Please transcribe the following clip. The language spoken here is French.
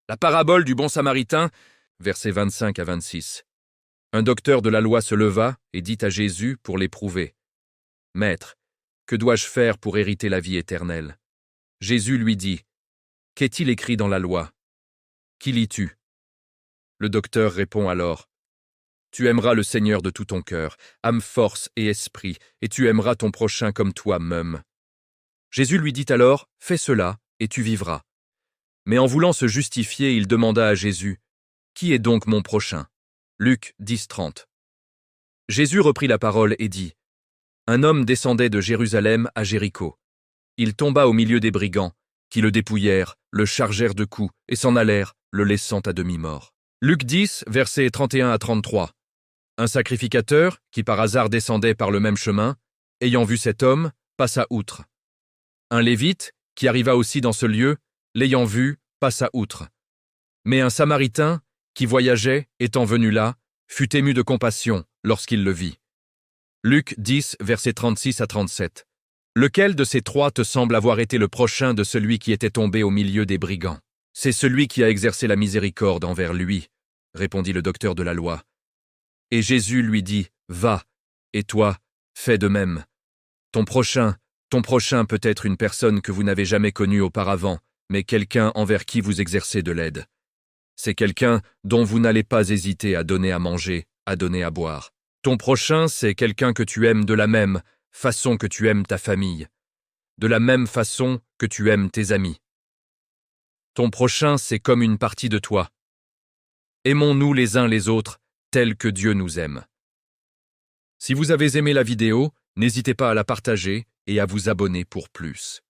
La parabole du bon Samaritain, versets 25 à 26. Un docteur de la loi se leva et dit à Jésus pour l'éprouver. « Maître, que dois-je faire pour hériter la vie éternelle ?» Jésus lui dit. « Qu'est-il écrit dans la loi? Qui lis-tu » Le docteur répond alors. « Tu aimeras le Seigneur de tout ton cœur, âme, force et esprit, et tu aimeras ton prochain comme toi-même. » Jésus lui dit alors, « Fais cela, et tu vivras. » Mais en voulant se justifier, il demanda à Jésus, « Qui est donc mon prochain ?» Luc 10, 30. Jésus reprit la parole et dit, « Un homme descendait de Jérusalem à Jéricho. Il tomba au milieu des brigands, qui le dépouillèrent, le chargèrent de coups, et s'en allèrent, le laissant à demi-mort. » Luc 10, versets 31 à 33. Un sacrificateur, qui par hasard descendait par le même chemin, ayant vu cet homme, passa outre. Un lévite, qui arriva aussi dans ce lieu, l'ayant vu, passa outre. Mais un Samaritain, qui voyageait, étant venu là, fut ému de compassion lorsqu'il le vit. Luc 10, versets 36 à 37. Lequel de ces trois te semble avoir été le prochain de celui qui était tombé au milieu des brigands? C'est celui qui a exercé la miséricorde envers lui, répondit le docteur de la loi. Et Jésus lui dit, va, et toi, fais de même. Ton prochain peut être une personne que vous n'avez jamais connue auparavant, mais quelqu'un envers qui vous exercez de l'aide. C'est quelqu'un dont vous n'allez pas hésiter à donner à manger, à donner à boire. Ton prochain, c'est quelqu'un que tu aimes de la même façon que tu aimes ta famille, de la même façon que tu aimes tes amis. Ton prochain, c'est comme une partie de toi. Aimons-nous les uns les autres, tels que Dieu nous aime. Si vous avez aimé la vidéo, n'hésitez pas à la partager et à vous abonner pour plus.